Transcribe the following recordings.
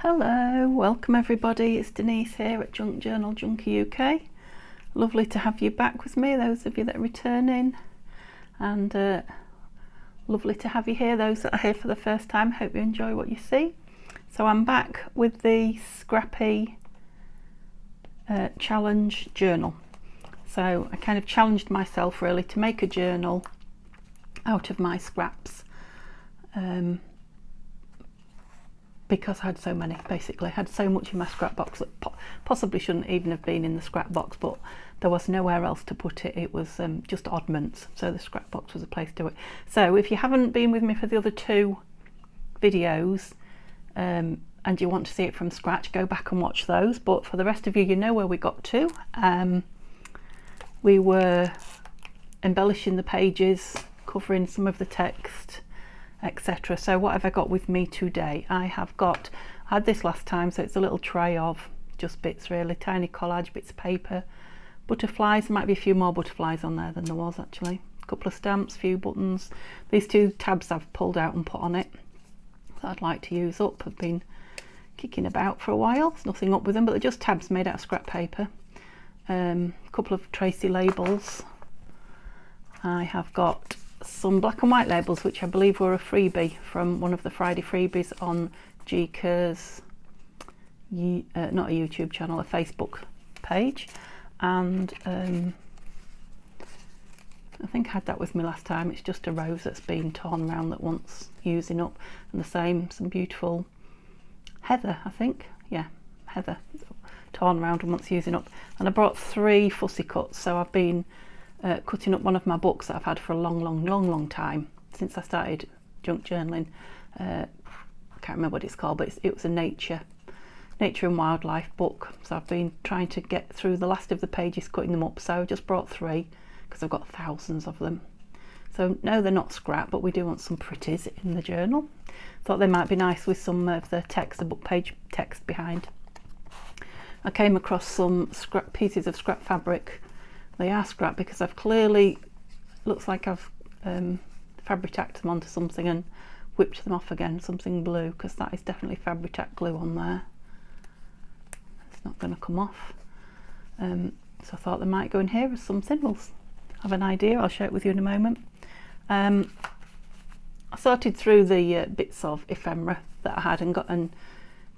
Hello, welcome everybody. It's Denise here at Junk Journal Junkie UK. Lovely to have you back with me, those of you that are returning, and lovely to have you here, those that are here for the first time. Hope you enjoy what you see. So I'm back with the Scrappy challenge journal. So I kind of challenged myself really to make a journal out of my scraps. Because I had so many, basically. I had so much in my scrap box that possibly shouldn't even have been in the scrap box, but there was nowhere else to put it. It was just oddments, so the scrap box was a place to do it. So if you haven't been with me for the other two videos and you want to see it from scratch, go back and watch those. But for the rest of you, you know where we got to. We were embellishing the pages, covering some of the text, etc. So what have I got with me today? I had this last time, so it's a little tray of just bits really, tiny collage bits of paper, butterflies. There might be a few more butterflies on there than there was actually, a couple of stamps, a few buttons. These two tabs I've pulled out and put on it that I'd like to use up. I've been kicking about for a while. There's nothing up with them, but they're just tabs made out of scrap paper. A couple of Tracy labels. I have got some black and white labels, which I believe were a freebie from one of the Friday freebies on G Kerr's, not a YouTube channel, a Facebook page. And I think I had that with me last time. It's just a rose that's been torn around that wants using up, and the same, some beautiful heather, I think, yeah, heather, torn around and wants using up. And I brought 3 fussy cuts, so I've been cutting up one of my books that I've had for a long time, since I started junk journaling. I can't remember what it's called, but it was a nature and wildlife book, so I've been trying to get through the last of the pages cutting them up. So I just brought 3 because I've got thousands of them. So no, they're not scrap, but we do want some pretties in the journal. Thought they might be nice with some of the text, the book page text behind. I came across some scrap pieces of scrap fabric. They are scrap because I've clearly, looks like I've fabric-tacked them onto something and whipped them off again, something blue, because that is definitely fabric-tack glue on there. It's not going to come off. So I thought they might go in here as something. We'll have an idea. I'll share it with you in a moment. I sorted through the bits of ephemera that I had and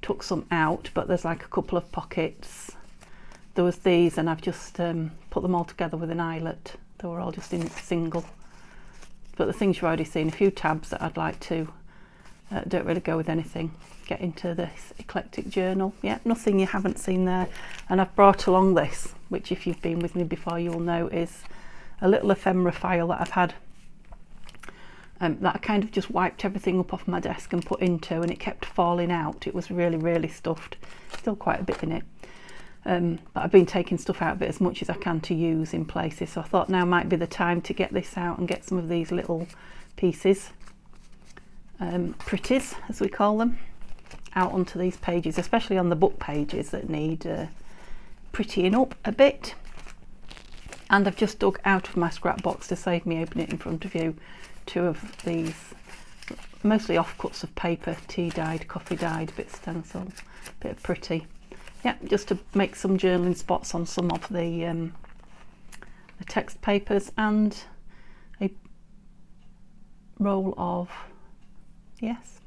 took some out, but there's like a couple of pockets. There was these, and I've just put them all together with an eyelet. They were all just in single. But the things you've already seen, a few tabs that I'd like to, don't really go with anything, get into this eclectic journal. Yeah, nothing you haven't seen there. And I've brought along this, which if you've been with me before you'll know is a little ephemera file that I've had, that I kind of just wiped everything up off my desk and put into, and it kept falling out. It was really stuffed, still quite a bit in it. But I've been taking stuff out of it as much as I can to use in places, so I thought now might be the time to get this out and get some of these little pieces, pretties as we call them, out onto these pages, especially on the book pages that need prettying up a bit. And I've just dug out of my scrap box, to save me opening it in front of you, 2 of these mostly offcuts of paper, tea dyed, coffee dyed, bit stencil, bit of pretty. Yeah, just to make some journaling spots on some of the text papers, and a roll of, yes,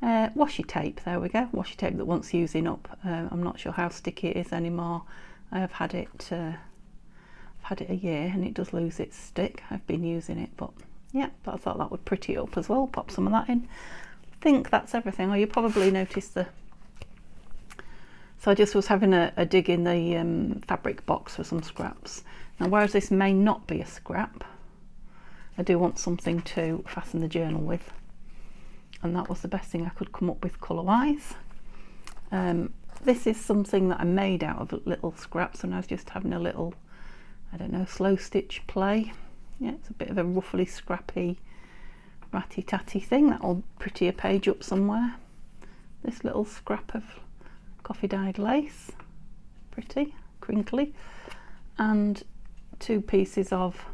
washi tape. There we go, washi tape that wants using up. I'm not sure how sticky it is anymore. I have had it, a year, and it does lose its stick. I've been using it, but yeah, but I thought that would pretty it up as well. Pop some of that in. I think that's everything. Oh, you probably noticed the. So I just was having a dig in the fabric box for some scraps. Now, whereas this may not be a scrap, I do want something to fasten the journal with, and that was the best thing I could come up with colour-wise. This is something that I made out of little scraps, and I was just having a little, I don't know, slow stitch play. Yeah, it's a bit of a roughly scrappy, ratty-tatty thing that'll pretty a page up somewhere. This little scrap of coffee dyed lace, pretty crinkly, and 2 pieces of,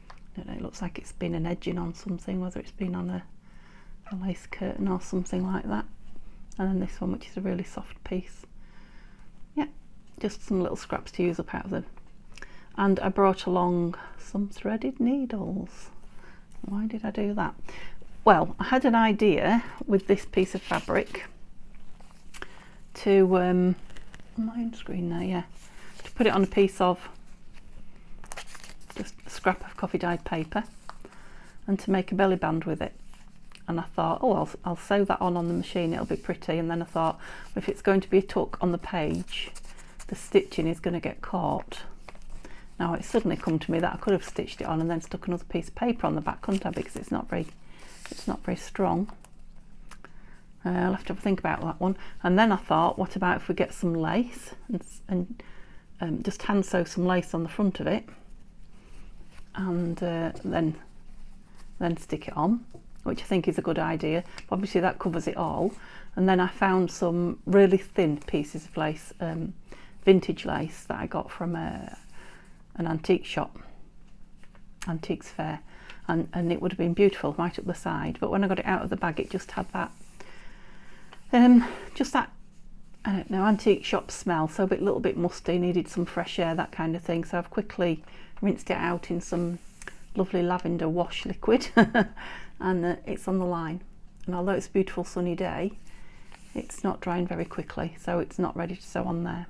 I don't know, it looks like it's been an edging on something, whether it's been on a a lace curtain or something like that. And then this one, which is a really soft piece. Yeah, just some little scraps to use up out of them. And I brought along some threaded needles. Why did I do that? Well, I had an idea with this piece of fabric to, on my own screen there, yeah, to put it on a piece of just a scrap of coffee dyed paper and to make a belly band with it. And I thought, oh, I'll sew that on the machine, it'll be pretty. And then I thought, well, if it's going to be a tuck on the page, the stitching is going to get caught. Now it suddenly come to me that I could have stitched it on and then stuck another piece of paper on the back, couldn't I? Because it's not very strong. I'll have to have a think about that one. And then I thought, what about if we get some lace and just hand sew some lace on the front of it, and then stick it on, which I think is a good idea. Obviously that covers it all. And then I found some really thin pieces of lace, vintage lace that I got from an antique shop, Antiques Fair, and it would have been beautiful right up the side, but when I got it out of the bag it just had that just that, I don't know, antique shop smell, so a little bit musty, needed some fresh air, that kind of thing. So I've quickly rinsed it out in some lovely lavender wash liquid and it's on the line. And although it's a beautiful sunny day, it's not drying very quickly, so it's not ready to sew on there.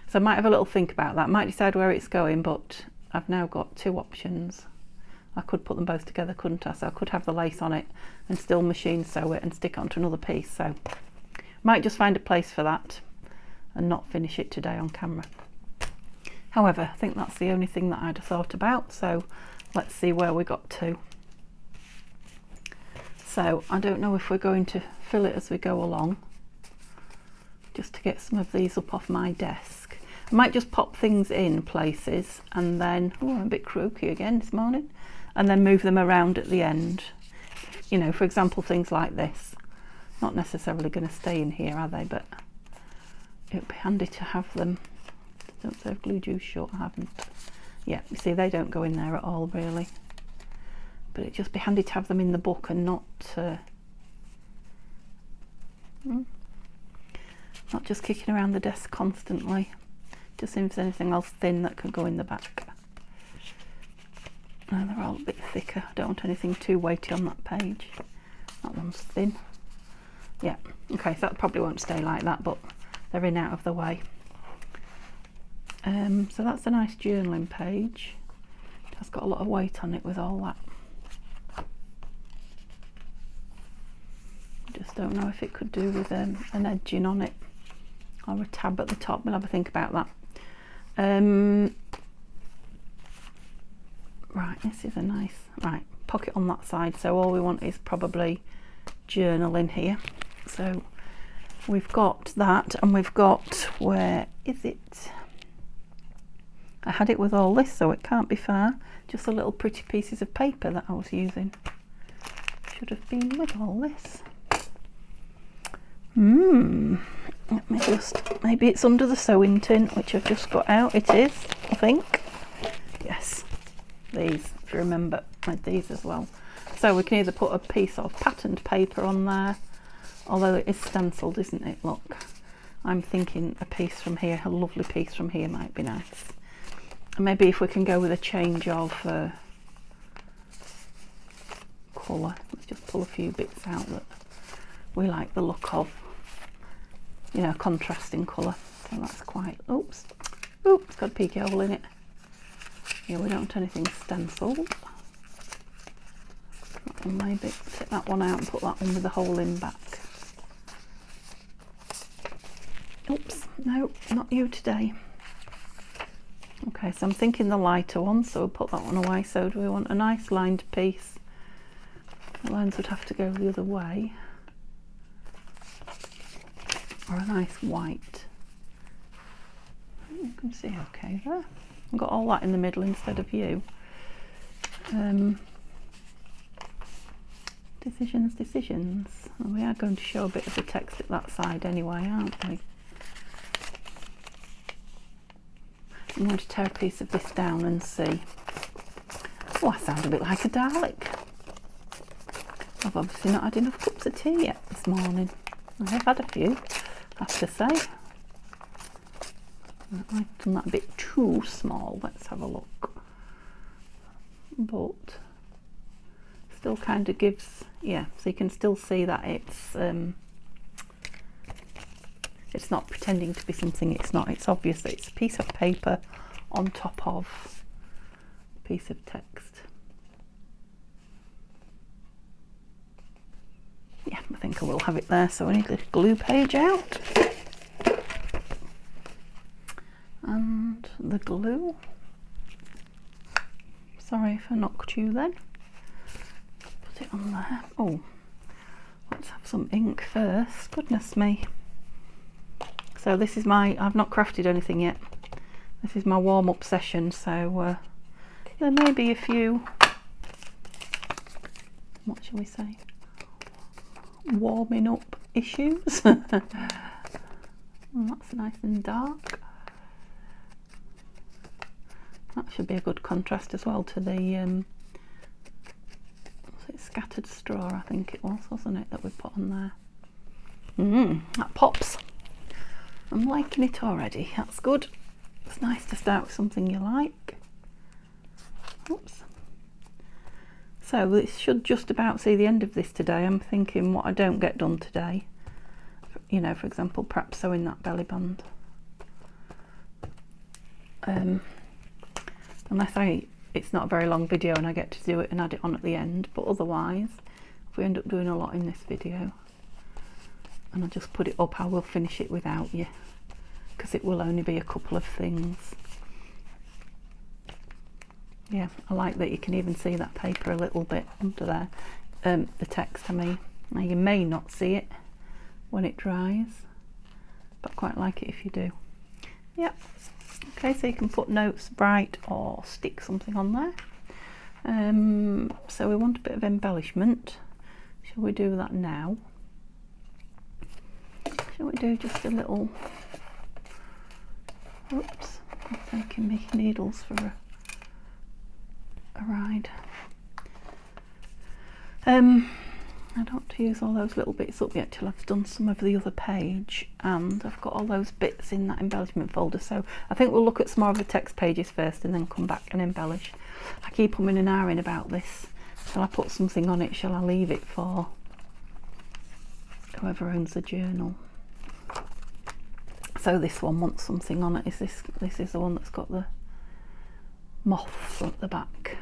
So I might have a little think about that, might decide where it's going, but I've now got two options. I could put them both together, couldn't I? So I could have the lace on it and still machine sew it and stick it onto another piece. So might just find a place for that and not finish it today on camera. However, I think that's the only thing that I'd have thought about, so let's see where we got to. So I don't know if we're going to fill it as we go along, just to get some of these up off my desk. I might just pop things in places and then, oh, I'm a bit croaky again this morning, and then move them around at the end. You know, for example, things like this. Not necessarily going to stay in here, are they? But it would be handy to have them. Don't say I've glued you shut, I haven't. Yeah, you see, they don't go in there at all, really. But it'd just be handy to have them in the book and not just kicking around the desk constantly. Just seems there's anything else thin that could go in the back. No, they're all a bit thicker. I don't want anything too weighty on that page. That one's thin. Yeah, okay, so that probably won't stay like that, but they're in out of the way. So that's a nice journaling page. It has got a lot of weight on it with all that. Just don't know if it could do with an edging on it or a tab at the top. We'll have a think about that. Right, this is a nice, right, pocket on that side, so all we want is probably journaling here. So we've got that, and we've got, where is it? I had it with all this, so it can't be far. Just the little pretty pieces of paper that I was using. Should have been with all this. Let me just, maybe it's under the sewing tin, which I've just got out. It is, I think. Yes, these, if you remember, I had these as well. So we can either put a piece of patterned paper on there, although it is stenciled, isn't it? Look, I'm thinking a piece from here, a lovely piece from here might be nice. And maybe if we can go with a change of colour, let's just pull a few bits out that we like the look of, you know, contrasting colour. So that's quite, oops, it's got a peeky hole in it. Yeah, we don't want anything stenciled. That one, maybe take that one out and put that one with the hole in back. Oops, no, not you today. Okay, so I'm thinking the lighter one, so we'll put that one away. So do we want a nice lined piece? The lines would have to go the other way. Or a nice white. You can see okay there. I've got all that in the middle instead of you. Decisions. Well, we are going to show a bit of the text at that side anyway, aren't we? I'm going to tear a piece of this down and see. Oh, I sound a bit like a Dalek. I've obviously not had enough cups of tea yet this morning. I have had a few, I have to say. I've done that a bit too small. Let's have a look. But still kind of gives, yeah, so you can still see that it's not pretending to be something it's not. It's obvious that it's a piece of paper on top of a piece of text. Yeah, I think I will have it there. So I need the glue page out. And the glue. Sorry if I knocked you then. Put it on there. Oh, let's have some ink first. Goodness me. So this is I've not crafted anything yet. This is my warm-up session, so there may be a few, what shall we say, warming up issues. Oh, that's nice and dark. That should be a good contrast as well to the was it scattered straw, I think it was, wasn't it, that we put on there. That pops. I'm liking it already. That's good. It's nice to start with something you like. Oops. So this should just about see the end of this today. I'm thinking what I don't get done today. You know, for example, perhaps sewing that belly band. Unless it's not a very long video and I get to do it and add it on at the end. But otherwise, if we end up doing a lot in this video, and I just put it up, I will finish it without you, because it will only be a couple of things. Yeah, I like that you can even see that paper a little bit under there, the text I mean. Now you may not see it when it dries, but I quite like it if you do. Yep. Okay, so you can put notes, write, or stick something on there. So we want a bit of embellishment. Shall we do that now? Shall we do just a little, oops, I'm taking my needles for a ride. I don't want to use all those little bits up yet till I've done some of the other page, and I've got all those bits in that embellishment folder, so I think we'll look at some more of the text pages first and then come back and embellish. I keep umming and ahhing about this. Shall I put something on it? Shall I leave it for whoever owns the journal? So this one wants something on it. This is the one that's got the moths at the back.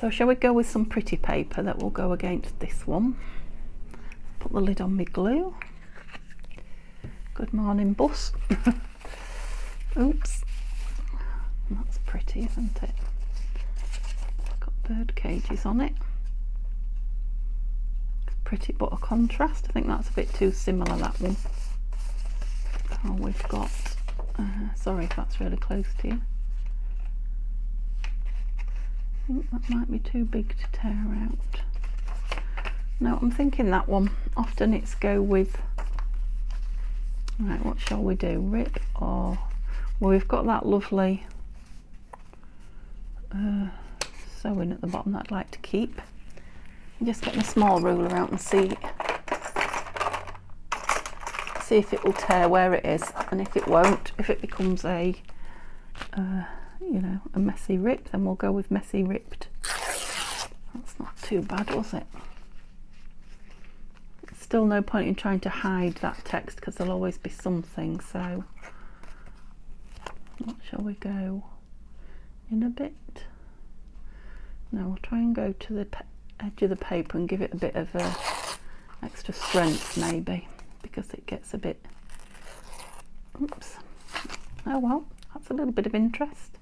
So shall we go with some pretty paper that will go against this one? Put the lid on my glue. Good morning, bus. Oops. That's pretty, isn't it? Got bird cages on it. It's pretty, but a contrast. I think that's a bit too similar, that one. Oh, we've got, sorry if that's really close to you. I think that might be too big to tear out. No, I'm thinking that one. Often it's go with, right, what shall we do? Rip or, well, we've got that lovely sewing at the bottom that I'd like to keep. I'm just getting a small ruler out and see if it will tear where it is, and if it won't, if it becomes a you know, a messy rip, then we'll go with messy ripped. That's not too bad, was it? Still no point in trying to hide that text because there'll always be something, so what shall we go in a bit? No, we'll try and go to the edge of the paper and give it a bit of extra strength maybe, because it gets a bit, oops, oh well, that's a little bit of interest.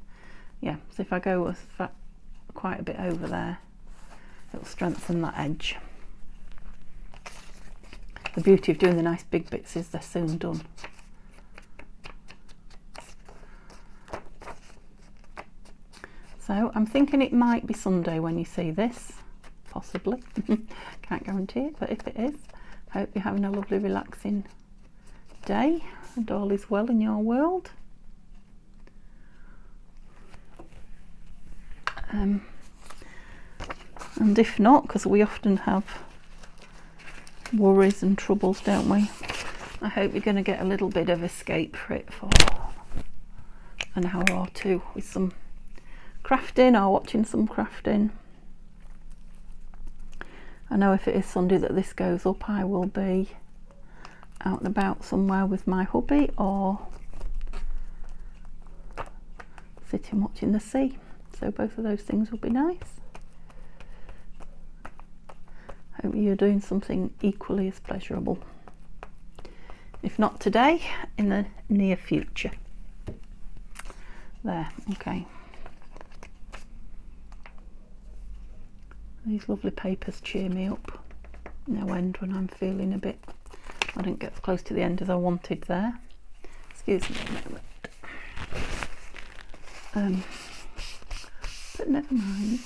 Yeah, so if I go with that quite a bit over there, it'll strengthen that edge. The beauty of doing the nice big bits is they're soon done. So I'm thinking it might be Sunday when you see this, possibly. Can't guarantee it, but if it is, I hope you're having a lovely relaxing day and all is well in your world. And if not, because we often have worries and troubles, don't we? I hope you're going to get a little bit of escape for it for an hour or two with some crafting or watching some crafting. I know if it is Sunday that this goes up, I will be out and about somewhere with my hubby or sitting watching the sea, so both of those things will be nice. Hope you're doing something equally as pleasurable. If not today, in the near future. There, okay. These lovely papers cheer me up no end when I'm feeling a bit, I didn't get as close to the end as I wanted there. Excuse me a moment. But never mind.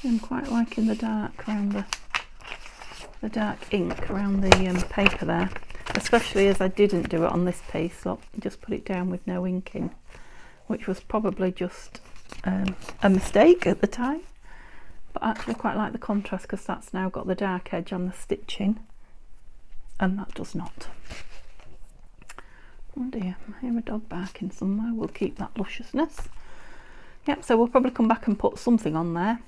I'm quite liking the dark around the dark ink around the paper there, especially as I didn't do it on this piece. Look, just put it down with no ink in, which was probably just a mistake at the time. But I actually quite like the contrast because that's now got the dark edge on the stitching, and that does not. Oh dear, I hear a dog barking somewhere. We'll keep that lusciousness. Yep, so we'll probably come back and put something on there.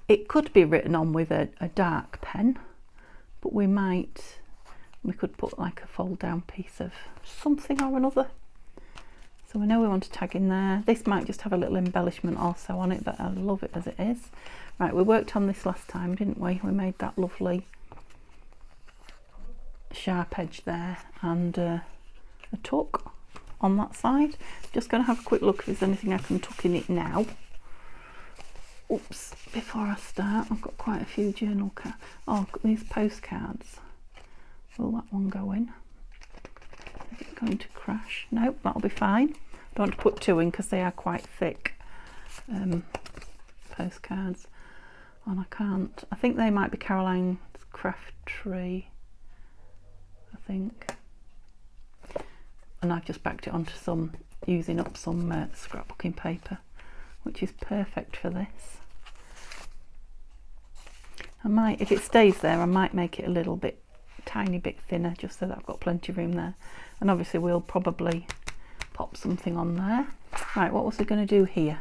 It could be written on with a dark pen, but we could put like a fold down piece of something or another. So we know we want to tag in there. This might just have a little embellishment also on it, but I love it as it is. Right, we worked on this last time, didn't we? We made that lovely sharp edge there and a tuck on that side. Just going to have a quick look if there's anything I can tuck in it now. Oops, before I start, I've got quite a few journal cards. Oh, these postcards. Will that one go in? Is it going to crash? Nope, that'll be fine. Don't want to put two in because they are quite thick postcards. And I can't, I think they might be Caroline's Craft Tree, I think. And I've just backed it onto some, using up some scrapbooking paper, which is perfect for this. I might, if it stays there, I might make it a little bit, tiny bit thinner, just so that I've got plenty of room there. And obviously we'll probably pop something on there. Right, what was we going to do here?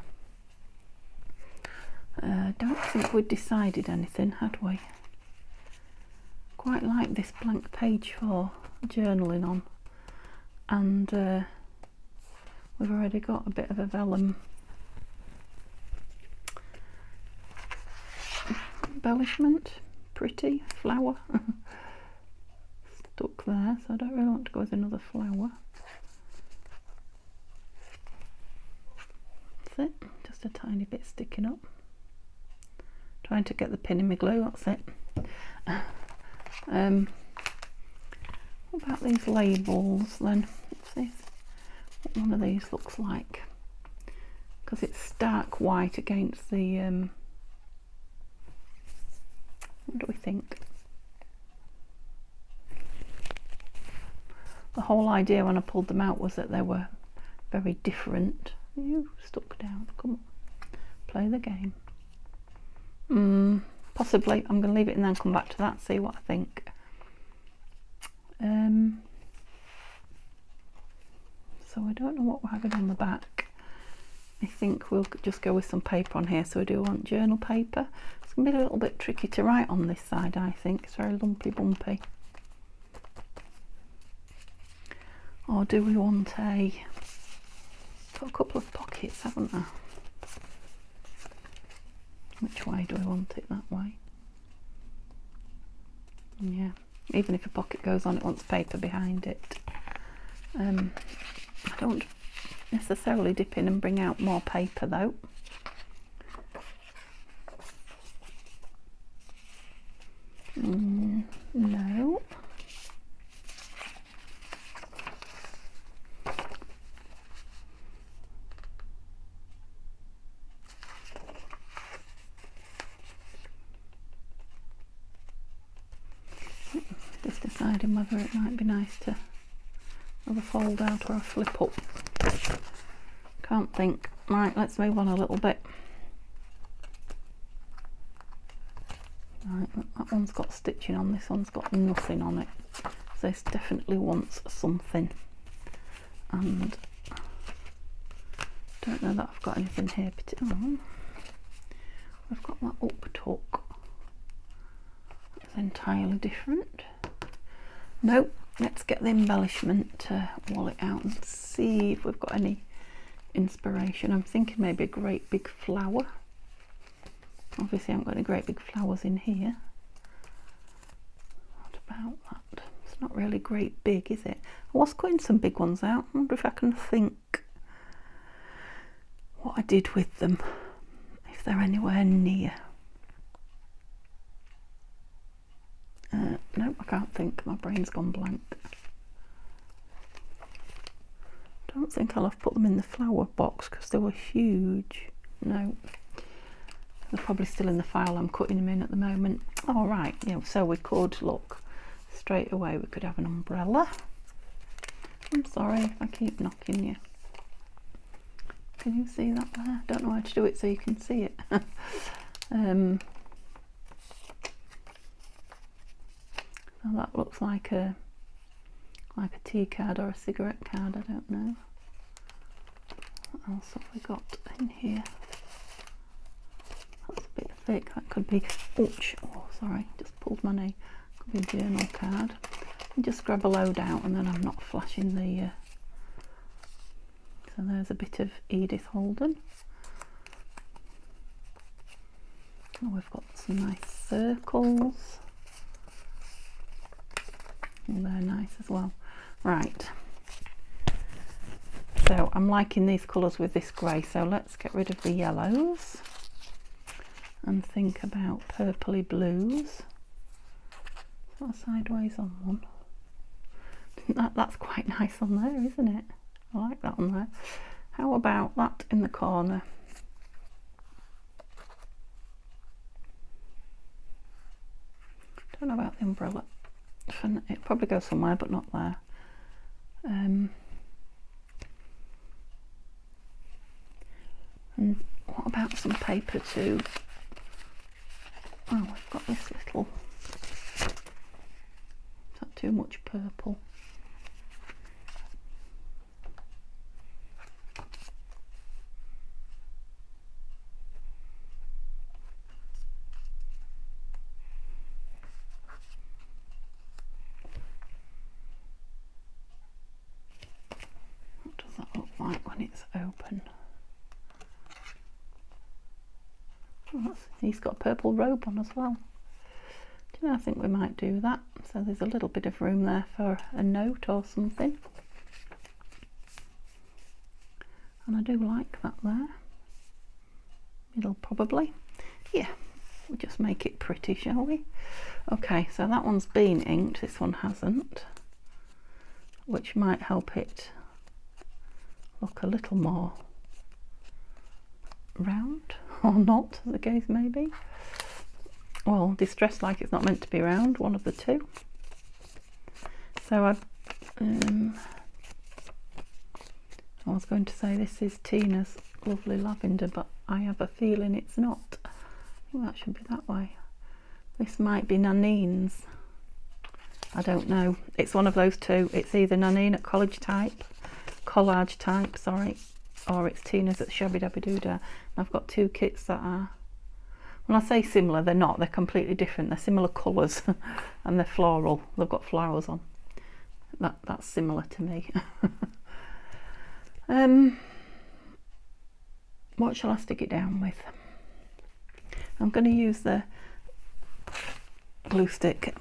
Don't think we'd decided anything, had we? Quite like this blank page for journaling on. And we've already got a bit of a vellum embellishment, pretty flower stuck there, so I don't really want to go with another flower. That's it, just a tiny bit sticking up. Trying to get the pin in my glue, that's it. What about these labels then? Let's see what one of these looks like, because it's stark white against the what do we think? The whole idea when I pulled them out was that they were very different. You stuck down, come on, play the game. Possibly, I'm going to leave it and then come back to that, see what I think. So I don't know what we're having on the back. I think we'll just go with some paper on here. So we do want journal paper. It's going to be a little bit tricky to write on this side, I think. It's very lumpy bumpy. Or do we want got a couple of pockets, haven't I? Which way do we want it? That way? Yeah, even if a pocket goes on, it wants paper behind it. I don't necessarily dip in and bring out more paper though. No. Just deciding whether it might be nice to have a fold out or a flip up. Can't think. Right, let's move on a little bit. one's got stitching on, this one's got nothing on it. So this definitely wants something. And don't know that I've got anything here. Oh, I've got that up tuck. That's entirely different. Nope. Let's get the embellishment wallet out and see if we've got any inspiration. I'm thinking maybe a great big flower. Obviously I haven't got any great big flowers in here. What about that? It's not really great big, is it? I was cutting some big ones out. I wonder if I can think what I did with them, if they're anywhere near. No, I can't think. My brain's gone blank. Don't think I'll have put them in the flower box because they were huge. No, they're probably still in the file I'm cutting them in at the moment. All right, yeah, so we could look straight away. We could have an umbrella. I'm sorry if I keep knocking you. Can you see that there? I don't know how to do it so you can see it. Now that looks like a tea card or a cigarette card, I don't know. What else have we got in here? That's a bit thick, that could be, ouch, oh sorry, just pulled my knee. Could be a journal card. And just grab a load out and then I'm not flashing the, so there's a bit of Edith Holden. Oh, we've got some nice circles. And they're nice as well. Right, so I'm liking these colours with this grey, so let's get rid of the yellows and think about purpley blues. Sort of sideways on one. That's quite nice on there, isn't it? I like that on there. How about that in the corner? Don't know about the umbrella. It probably goes somewhere, but not there. And what about some paper too? Oh, we've got this little. Is that too much purple? Like when it's open. Oh, he's got a purple robe on as well. Do you know, I think we might do that. So there's a little bit of room there for a note or something. And I do like that there. It'll probably, yeah, we'll just make it pretty, shall we? Okay, so that one's been inked, this one hasn't, which might help it look a little more round, or not, as the case may be. Well, distressed like it's not meant to be round, one of the two. So I was going to say this is Tina's lovely lavender, but I have a feeling it's not. I think that should be that way. This might be Nanine's. I don't know. It's one of those two. It's either Nanine at collage type, sorry, or it's Tina's at Shabby Dabby Doodah. I've got two kits that are, when I say similar, they're not, they're completely different. They're similar colours and they're floral. They've got flowers on. That's similar to me. What shall I stick it down with? I'm going to use the glue stick.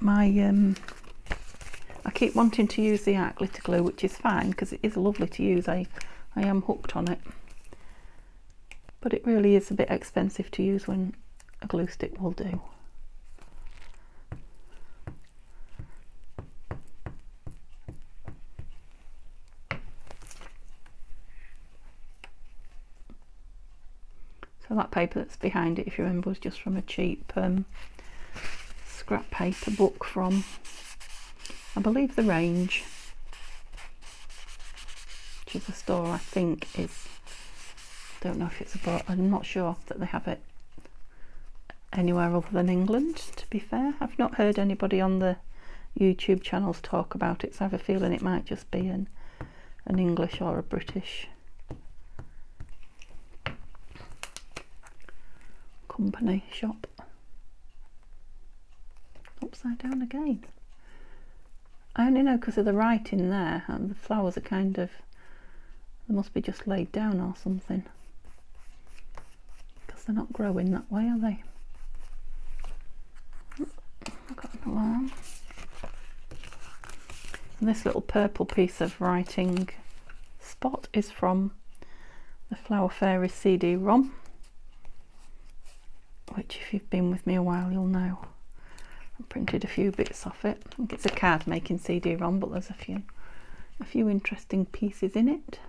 I keep wanting to use the art glitter glue, which is fine because it is lovely to use. I am hooked on it, but it really is a bit expensive to use when a glue stick will do. So that paper that's behind it, if you remember, was just from a cheap scrap paper book from, I believe, The Range, which is a store I think is, don't know if it's a book, I'm not sure that they have it anywhere other than England, to be fair. I've not heard anybody on the YouTube channels talk about it, so I have a feeling it might just be an English or a British company shop. Upside down again. I only know because of the writing there, and the flowers are kind of, they must be just laid down or something, because they're not growing that way, are they? I've got an alarm. And this little purple piece of writing spot is from the Flower Fairy CD-ROM, which if you've been with me a while you'll know. I printed a few bits off it. I think it's a card making CD-ROM, but there's a few interesting pieces in it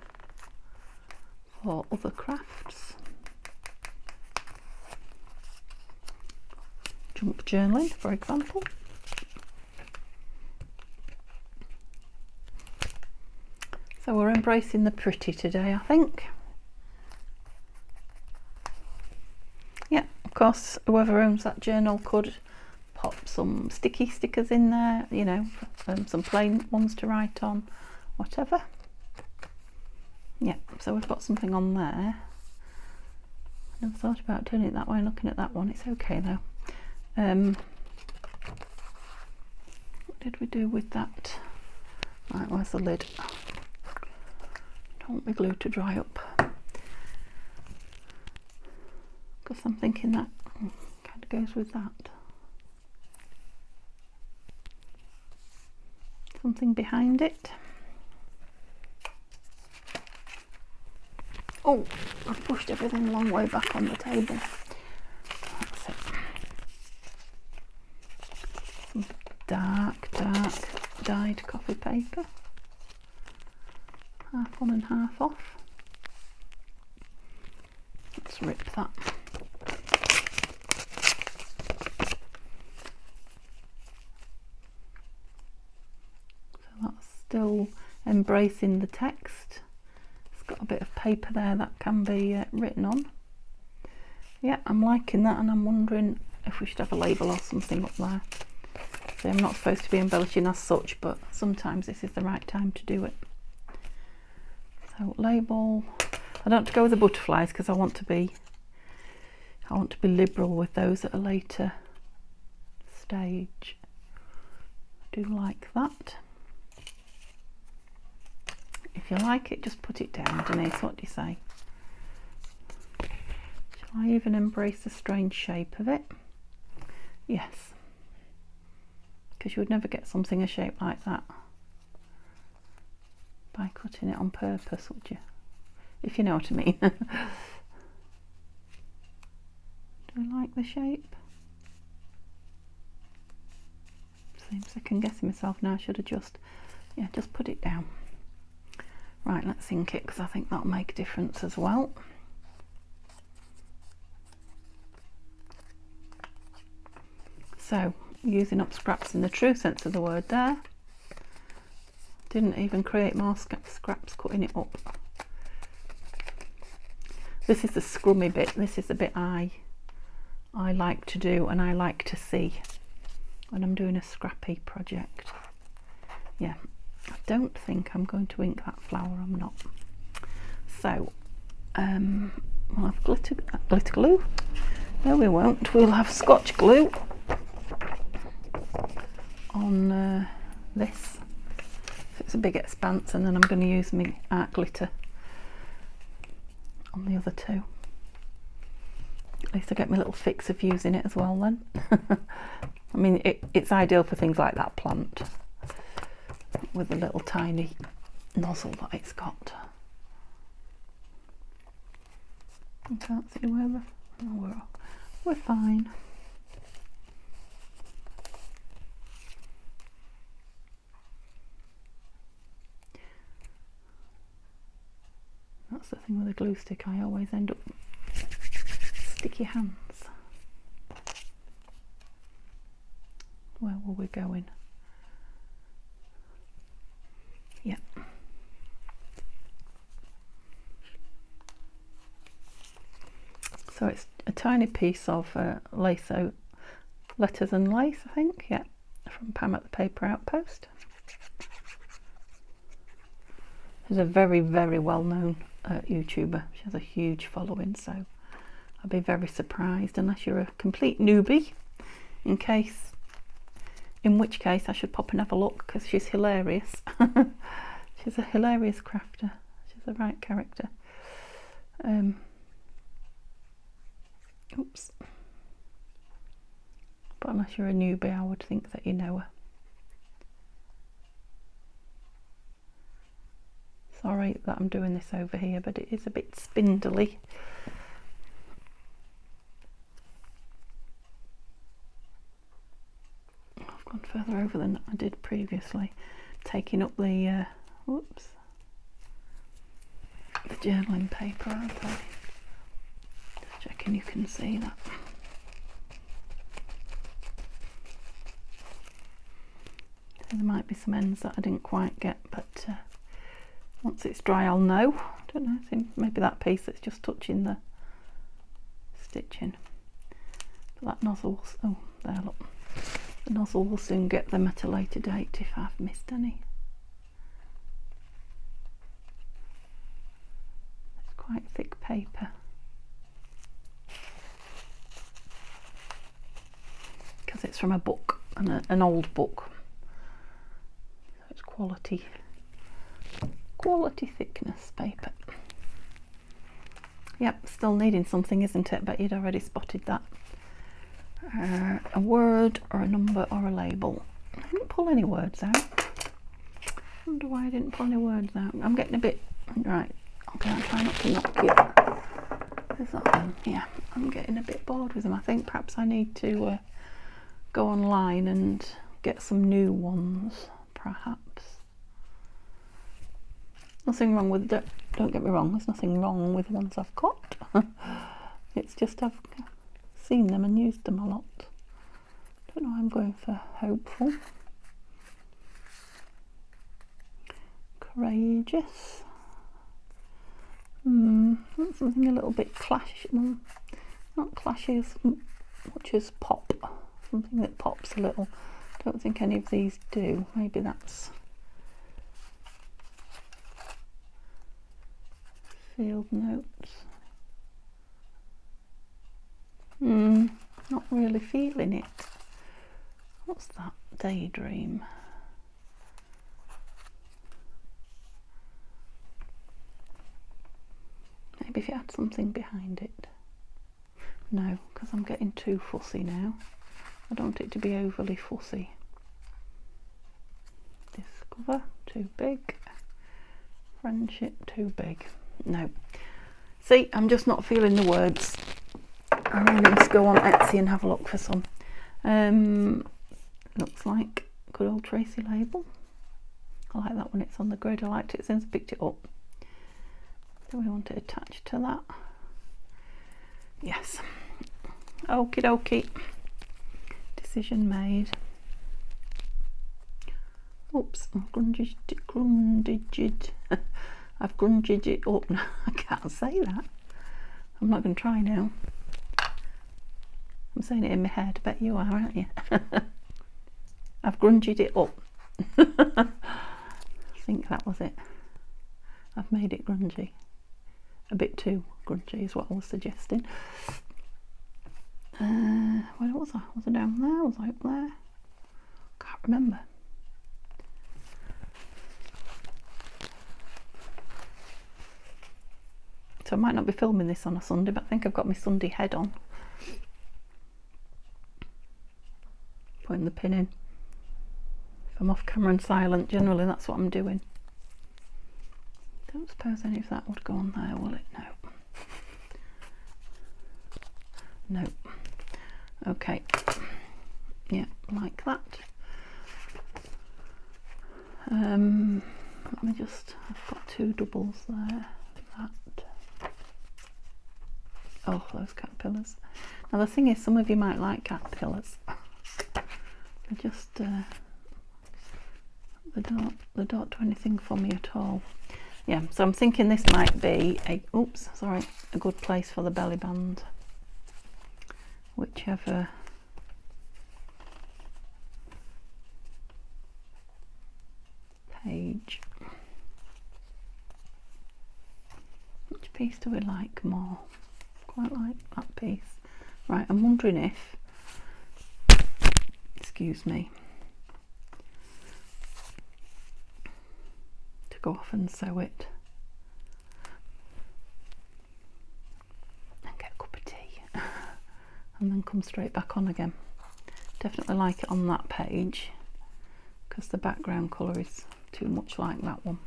for other crafts. Junk journaling, for example. So we're embracing the pretty today, I think. Yeah, of course, whoever owns that journal could pop some sticky stickers in there, you know, some plain ones to write on, whatever. Yeah, so we've got something on there. I never thought about doing it that way, looking at that one. It's okay though. What did we do with that? Right, where's the lid? Don't want my glue to dry up, because I'm thinking that kind of goes with that. Something behind it. Oh, I've pushed everything a long way back on the table. That's it. Some dark dyed coffee paper. Half on and half off. Let's rip that. So that's still embracing the text. It's got a bit of paper there that can be written on. Yeah, I'm liking that, and I'm wondering if we should have a label or something up there. So I'm not supposed to be embellishing as such, but sometimes this is the right time to do it. So label. I don't have to go with the butterflies because I want to be liberal with those at a later stage. I do like that. If you like it, just put it down, Denise. What do you say? Shall I even embrace the strange shape of it? Yes. Because you would never get something a shape like that by cutting it on purpose, would you? If you know what I mean. Do I like the shape? Same second guessing myself now. I should have just put it down. Right, let's ink it, because I think that'll make a difference as well. So, using up scraps in the true sense of the word there. Didn't even create more scraps cutting it up. This is the scrummy bit. This is the bit I like to do and I like to see when I'm doing a scrappy project. Yeah, I don't think I'm going to ink that flower. I'm not. So we'll have glitter glue. No, we won't. We'll have Scotch glue on this. So it's a big expanse, and then I'm going to use my art glitter on the other two. At least I get my little fix of using it as well then. I mean, it's ideal for things like that plant with the little tiny nozzle that it's got. You can't see where we're fine. That's the thing with a glue stick, I always end up sticky hands. Where were we going? Yeah. So it's a tiny piece of lace, so Letters and Lace, I think, yeah, from Pam at the Paper Outpost. She's a very, very well-known YouTuber. She has a huge following, so I'd be very surprised unless you're a complete newbie, in which case I should pop and have a look, because she's hilarious. She's a hilarious crafter. She's the right character. Oops. But unless you're a newbie, I would think that you know her. Sorry that I'm doing this over here, but it is a bit spindly. I've gone further over than I did previously, taking up the the journaling paper, aren't I? Just checking you can see that. There might be some ends that I didn't quite get, but once it's dry I'll know. I don't know, maybe that piece that's just touching the stitching. But that nozzle, oh there, look. The nozzle will soon get them at a later date if I've missed any. It's quite thick paper. Because it's from a book, an old book. So it's quality thickness paper. Yep, still needing something, isn't it? But you'd already spotted that. A word or a number or a label. I didn't pull any words out. I wonder why I didn't pull any words out. I'm getting a bit... Right, okay, I'll try not to knock you. Is that one? Yeah, I'm getting a bit bored with them. I think perhaps I need to go online and get some new ones, perhaps. Nothing wrong with that. Don't get me wrong, there's nothing wrong with the ones I've got. It's just I've seen them and used them a lot. Don't know, I'm going for hopeful. Courageous. That's something a little bit clash. Well, not clashy as much as pop. Something that pops a little. Don't think any of these do. Maybe that's field notes. Not really feeling it. What's that? Daydream. Maybe if you add something behind it. No, because I'm getting too fussy now. I don't want it to be overly fussy. Discover, too big. Friendship, too big. No. See, I'm just not feeling the words. I really need to go on Etsy and have a look for some. Looks like good old Tracy label. I like that when it's on the grid. I liked it since I picked it up. Do we want it attached to that? Yes. Okie dokie. Decision made. Oops, I've grunged I've grunged it up now. I can't say that. I'm not going to try now. I'm saying it in my head. I bet you are, aren't you? I've grunged it up. I think that was it. I've made it grungy. A bit too grungy is what I was suggesting. Where was I? Was I down there? Was I up there? Can't remember. So I might not be filming this on a Sunday, but I think I've got my Sunday head on. Putting the pin in. If I'm off camera and silent, generally that's what I'm doing. Don't suppose any of that would go on there, will it? No. No. Okay. Yeah, like that. Let me just, I've got two doubles there. That. Oh, those caterpillars. Now the thing is, some of you might like caterpillars. They're just, they don't do anything for me at all. Yeah, so I'm thinking this might be a, a good place for the belly band. whichever page. Which piece do we like more? Quite like that piece. Right, I'm wondering if, excuse me, to go off and sew it and get a cup of tea and then come straight back on again. Definitely like it on that page because the background colour is too much like that one.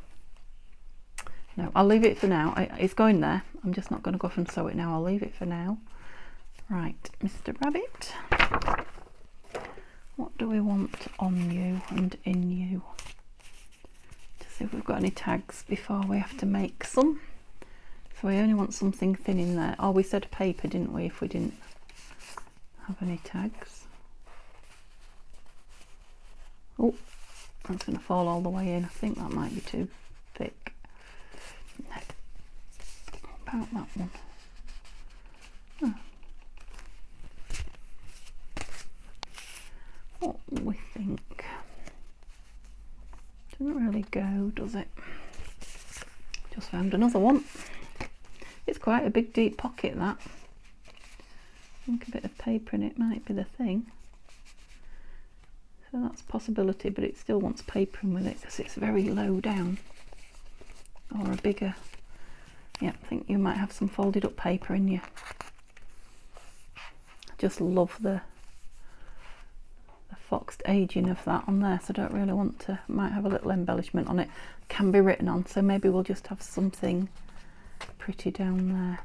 No, I'll leave it for now. It's going there. I'm just not going to go off and sew it now. I'll leave it for now. Right, Mr. Rabbit, what do we want on you and in you? To see if we've got any tags before we have to make some. So we only want something thin in there. Oh, we said paper, didn't we, if we didn't have any tags. Oh, that's going to fall all the way in. I think that might be too thick. No. What about that one? Oh. What we think. Doesn't really go, does it? Just found another one. It's quite a big deep pocket, that. I think a bit of paper in it might be the thing. So that's a possibility, but it still wants paper in with it because it's very low down. Or a bigger, yeah, I think you might have some folded up paper in you. I just love the foxed aging of that on there, so I don't really want to, might have a little embellishment on it, can be written on, so maybe we'll just have something pretty down there.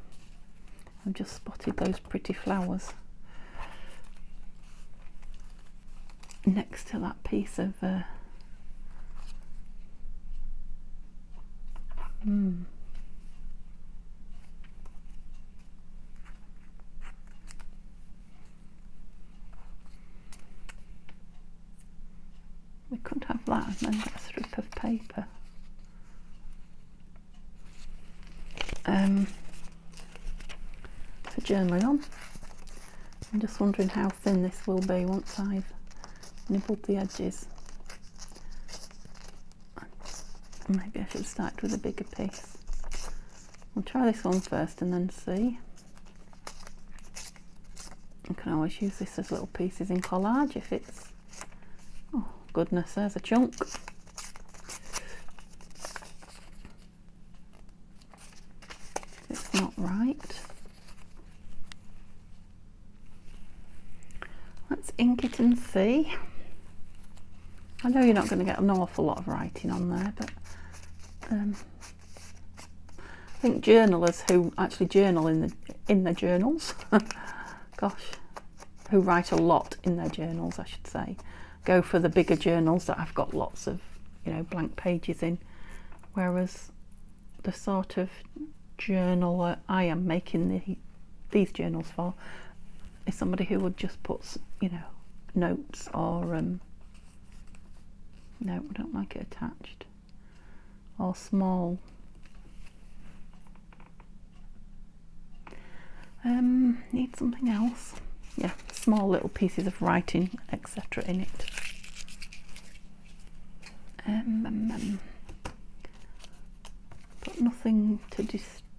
I've just spotted those pretty flowers next to that piece of we could have that and then get a strip of paper. For journaling on. I'm just wondering how thin this will be once I've nibbled the edges. Maybe I should start with a bigger piece. We'll try this one first and then see. I can always use this as little pieces in collage if it's, oh goodness, there's a chunk. It's not right. Let's ink it and see. I know you're not going to get an awful lot of writing on there, but I think journalers who actually journal in their journals, gosh, who write a lot in their journals, I should say, go for the bigger journals that have got lots of, you know, blank pages in, whereas the sort of journal that I am making these journals for is somebody who would just put, you know, notes or no, we don't like it attached, or small need something else. Yeah, small little pieces of writing, etc. in it. But nothing to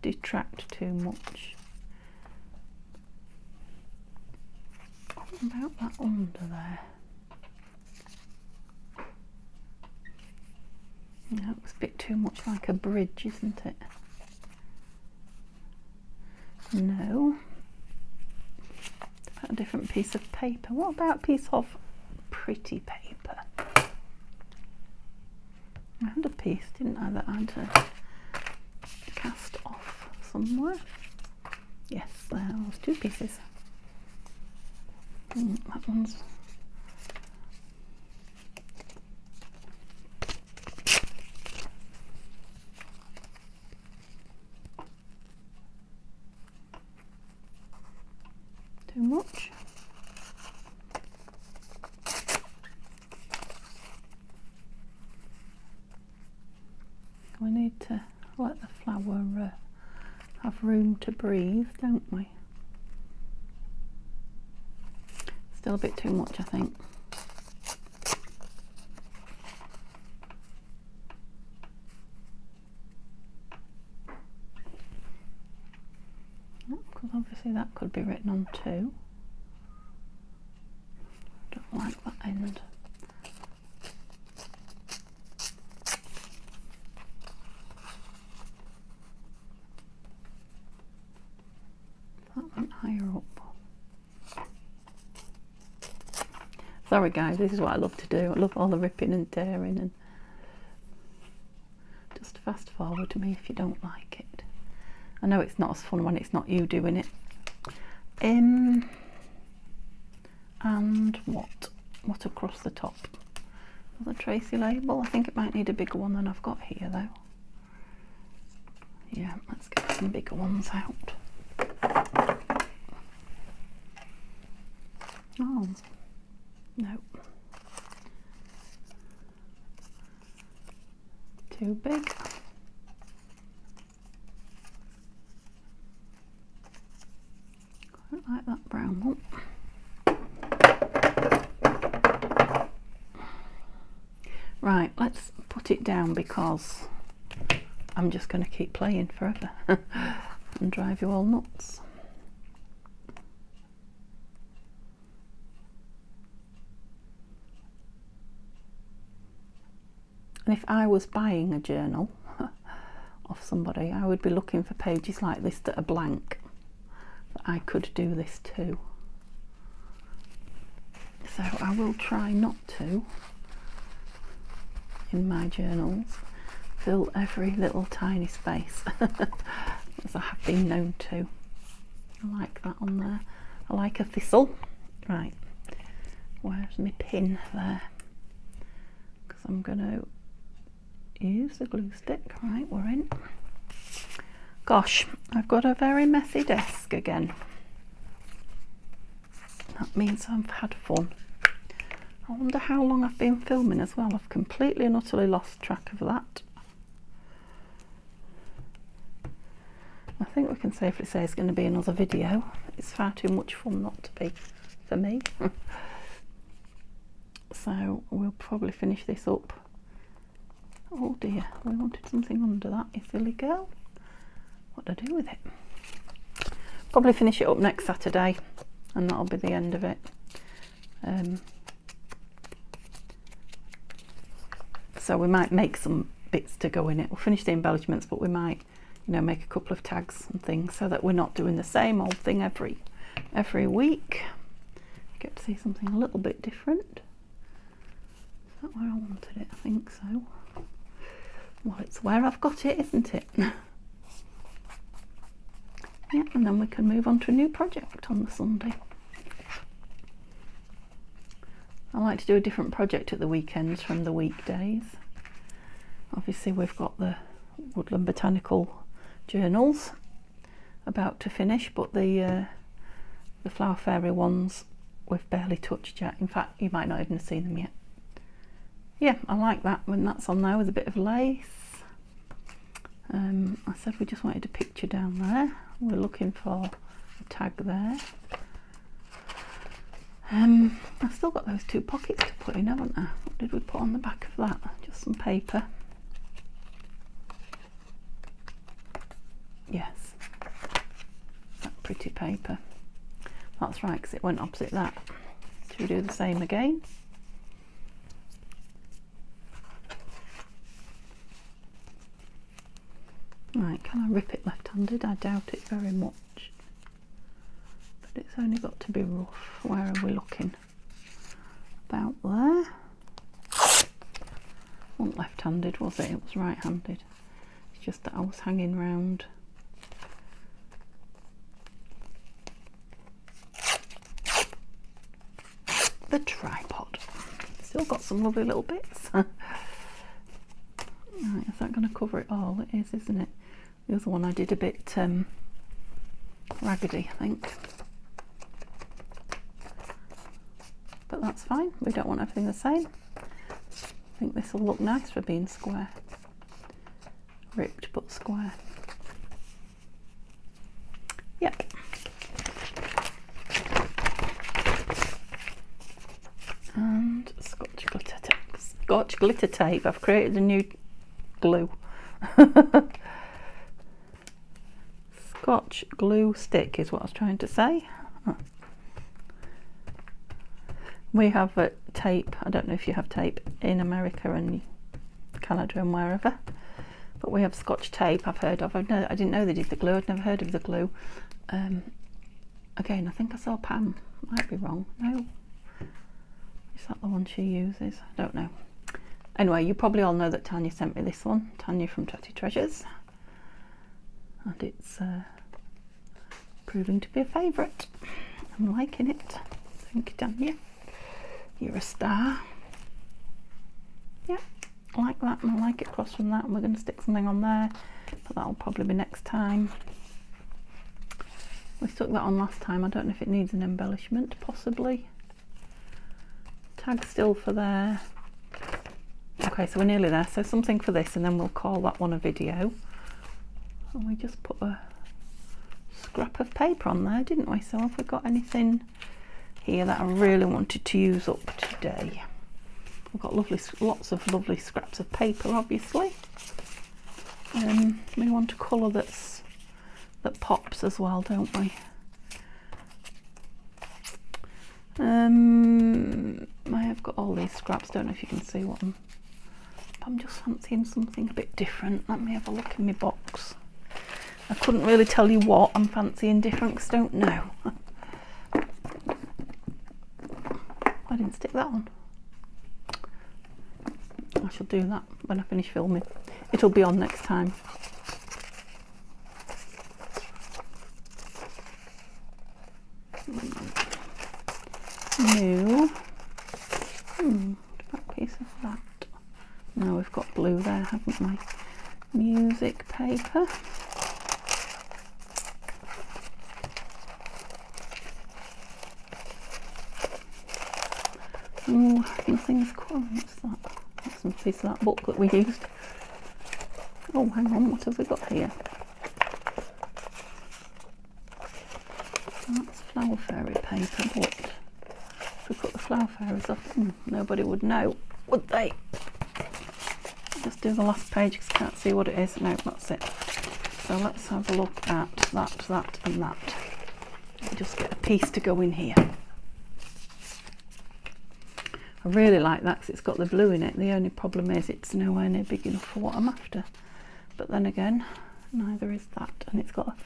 detract too much. What about that under there? No, it was a bit too much like a bridge, isn't it? No. About a different piece of paper. What about a piece of pretty paper? I had a piece, didn't I, that I had to cast off somewhere. Yes, there was two pieces. That one's too much. We need to let the flower have room to breathe, don't we? Still a bit too much, I think. Because obviously that could be written on too. Don't like that end. That went higher up. Sorry guys, this is what I love to do. I love all the ripping and tearing, and just fast forward to me if you don't like it. I know it's not as fun when it's not you doing it. And what across the top? The Tracy label. I think it might need a bigger one than I've got here though. Yeah, let's get some bigger ones out. Oh, no. Too big. Quite like that brown one. Right, let's put it down because I'm just going to keep playing forever and drive you all nuts. And if I was buying a journal off somebody, I would be looking for pages like this that are blank, that I could do this too. So I will try not to, in my journals, fill every little tiny space, as I have been known to. I like that on there. I like a thistle. Right, where's my pin there? Because I'm going to use the glue stick. Right, we're in. Gosh, I've got a very messy desk again. That means I've had fun. I wonder how long I've been filming as well. I've completely and utterly lost track of that. I think we can safely say it's going to be another video. It's far too much fun not to be for me. So we'll probably finish this up. Oh dear, we wanted something under that, you silly girl. What do I do with it? Probably finish it up next Saturday and that'll be the end of it. So we might make some bits to go in it. We'll finish the embellishments, but we might, you know, make a couple of tags and things so that we're not doing the same old thing every week. You get to see something a little bit different. Is that where I wanted it? I think so. Well, it's where I've got it, isn't it? Yeah, and then we can move on to a new project on the Sunday. I like to do a different project at the weekends from the weekdays. Obviously we've got the Woodland Botanical journals about to finish, but the Flower Fairy ones we've barely touched yet. In fact, you might not even have seen them yet. Yeah, I like that when that's on there with a bit of lace. I said we just wanted a picture down there. We're looking for a tag there. I've still got those two pockets to put in, haven't I? What did we put on the back of that? Just some paper. Yes, that pretty paper. That's right, because it went opposite that. Should we do the same again? Right, can I rip it left-handed? I doubt it very much. But it's only got to be rough. Where are we looking? About there. Wasn't left-handed, was it? It was right-handed. It's just that I was hanging round. The tripod. Still got some lovely little bits. Right, is that going to cover it all? It is, isn't it? The other one I did a bit raggedy, I think. But that's fine. We don't want everything the same. I think this will look nice for being square. Ripped but square. Yep. Scotch glitter tape. I've created a new glue. Scotch glue stick is what I was trying to say. We have tape. I don't know if you have tape in America and Canada and wherever, but we have Scotch tape. I've heard of. I didn't know they did the glue. I'd never heard of the glue. Again, I think I saw Pam. Might be wrong. No, is that the one she uses? I don't know. Anyway, you probably all know that Tanya sent me this one. Tanya from Tatty Treasures, and it's proving to be a favourite. I'm liking it. Thank you, Tanya. You're a star. Yeah, I like that, and I like it across from that, and we're going to stick something on there, but that'll probably be next time. We stuck that on last time. I don't know if it needs an embellishment, possibly. Tag still for there. Okay, so we're nearly there. So something for this, and then we'll call that one a video. And we just put a scrap of paper on there, didn't we? So have we got anything here that I really wanted to use up today? We've got lots of lovely scraps of paper, obviously. We want a colour that pops as well, don't we? I have got all these scraps. Don't know if you can see what I'm just fancying something a bit different. Let me have a look in my box. I couldn't really tell you what I'm fancying different because I don't know. I didn't stick that on. I shall do that when I finish filming. It'll be on next time. New. Back piece of that. Now we've got blue there, haven't we? Music paper. Oh, nothing's quite. What's that? That's some piece of that book that we used. Oh, hang on, what have we got here? That's flower fairy paper, but if we put the flower fairies off, nobody would know, would they? Just do the last page because I can't see what it is. No, that's it. So let's have a look at that and that. I'll just get a piece to go in here. I really like that because it's got the blue in it. The only problem is it's nowhere near big enough for what I'm after. But then again, neither is that. And it's got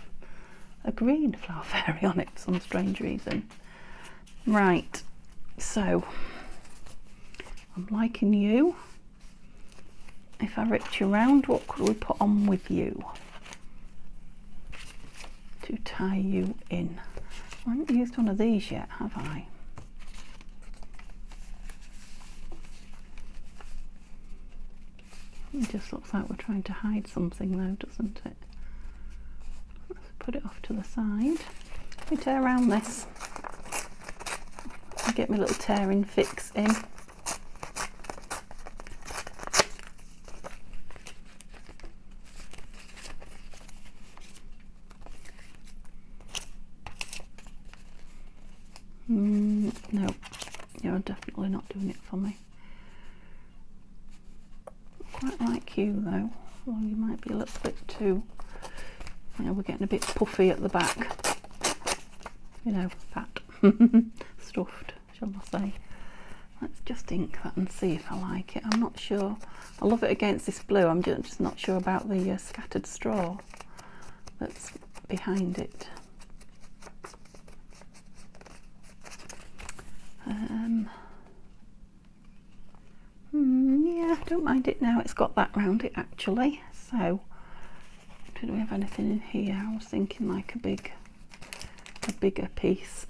a green flower fairy on it for some strange reason. Right, so I'm liking you. If I ripped you around, what could we put on with you to tie you in? I haven't used one of these yet, have I? It just looks like we're trying to hide something though, doesn't it? Let's put it off to the side. Let me tear around this. I'll get my little tearing fix in. No, you're definitely not doing it for me. Quite like you though. Well, you might be a little bit too, you know, we're getting a bit puffy at the back. You know, fat. Stuffed, shall I say. Let's just ink that and see if I like it. I'm not sure. I love it against this blue. I'm just not sure about the scattered straw that's behind it. Yeah, I don't mind it now. It's got that round it actually. So, do we have anything in here? I was thinking like a bigger piece,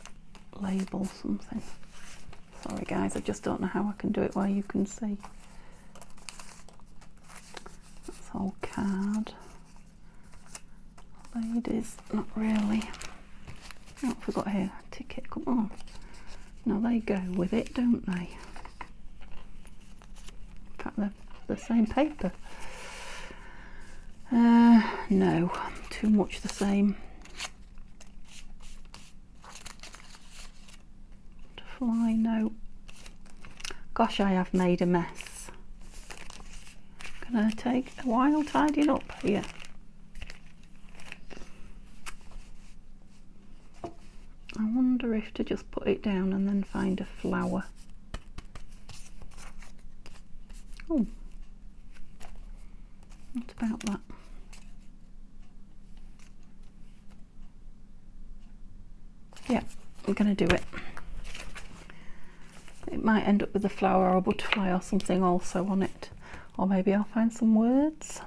label something. Sorry guys, I just don't know how I can do it while you can see. That's all card. Ladies, not really. What have we got here? Ticket, come on. Now they go with it, don't they? In fact, they're the same paper. No, too much the same. To fly, no. Gosh, I have made a mess. gonna take a while tidying up here. I wonder if to just put it down and then find a flower. Oh, what about that? Yeah, I'm gonna do it. It might end up with a flower or a butterfly or something also on it, or maybe I'll find some words.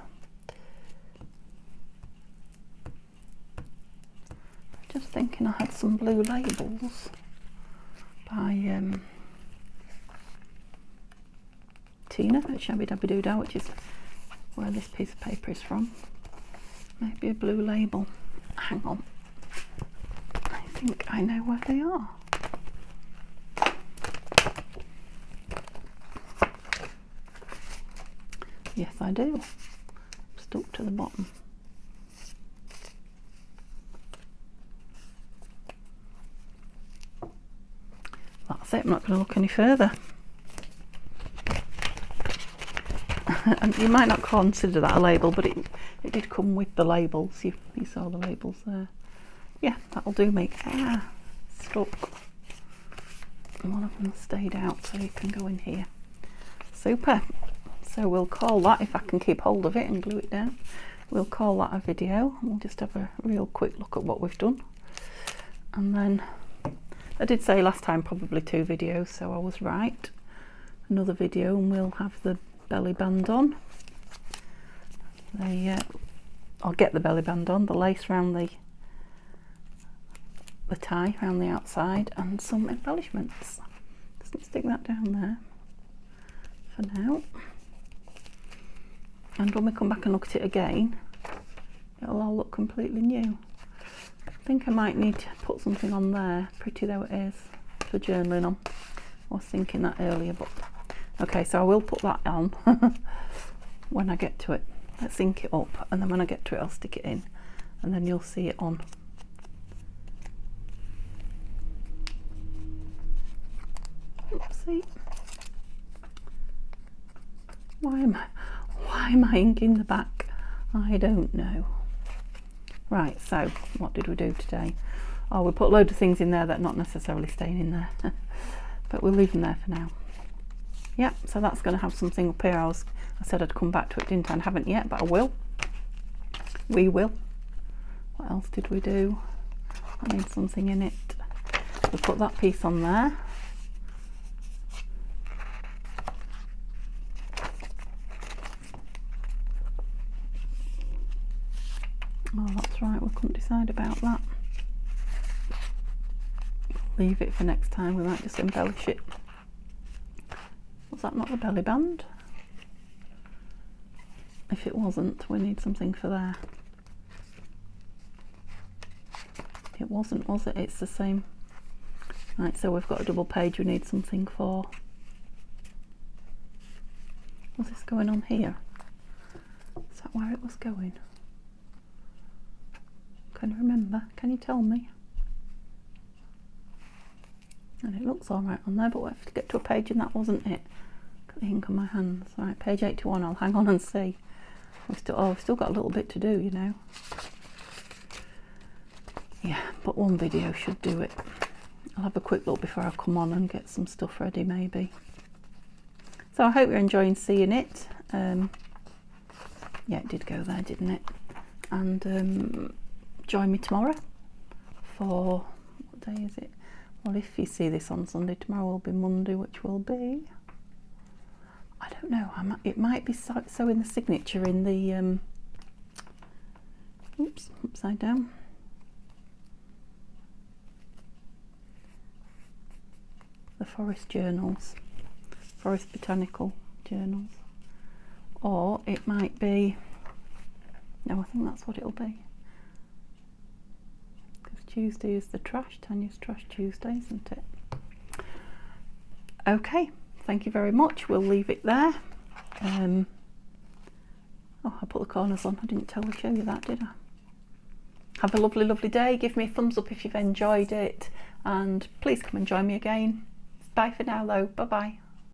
Just thinking I had some blue labels by Tina at Shabby Dabby Doodah, which is where this piece of paper is from. Maybe a blue label. Hang on. I think I know where they are. Yes, I do. Stuck to the bottom. That's it, I'm not going to look any further. And you might not consider that a label, but it did come with the labels. You saw the labels there. Yeah, that'll do me. Ah, stuck. And one of them stayed out, so you can go in here. Super. So we'll call that, if I can keep hold of it and glue it down, we'll call that a video. We'll just have a real quick look at what we've done. And then, I did say last time probably 2 videos, so I was right. Another video and we'll have the belly band on. I'll get the belly band on, the lace around the tie around the outside, and some embellishments. Just stick that down there for now. And when we come back and look at it again, it'll all look completely new. I think I might need to put something on there, pretty though it is, for journaling on. I was thinking that earlier, but okay, so I will put that on when I get to it. Let's ink it up, and then when I get to it I'll stick it in, and then you'll see it on. Oopsie. Why am I inking the back? I don't know. Right, so what did we do today? Oh, we put a load of things in there that are not necessarily staying in there, but we'll leave them there for now. Yep, so that's going to have something up here. I said I'd come back to it, didn't I? I haven't yet, but I will. We will. What else did we do? I need something in it. We put that piece on there. Oh, that's right, we couldn't decide about that. Leave it for next time, we might just embellish it. Was that not the belly band? If it wasn't, we need something for there. It wasn't, was it? It's the same. Right, so we've got a double page we need something for. Was this going on here? Is that where it was going? Can you remember? Can you tell me? And it looks alright on there, but we have to get to a page and that wasn't it. Got the ink on my hands. Right, page 81, I'll hang on and see. We've still got a little bit to do, you know. Yeah, but one video should do it. I'll have a quick look before I come on and get some stuff ready maybe. So I hope you're enjoying seeing it. Yeah, it did go there, didn't it? And join me tomorrow for, what day is it? Well, if you see this on Sunday, tomorrow will be Monday, which will be, I don't know, it might be so in the signature in the, oops, upside down. The forest journals, forest botanical journals. Or it might be, no, I think that's what it'll be. Tuesday is the trash, Tanya's Trash Tuesday, isn't it? Okay, thank you very much. We'll leave it there. Oh, I put the corners on. I didn't show you that, did I? Have a lovely, lovely day. Give me a thumbs up if you've enjoyed it, and please come and join me again. Bye for now, though. Bye bye.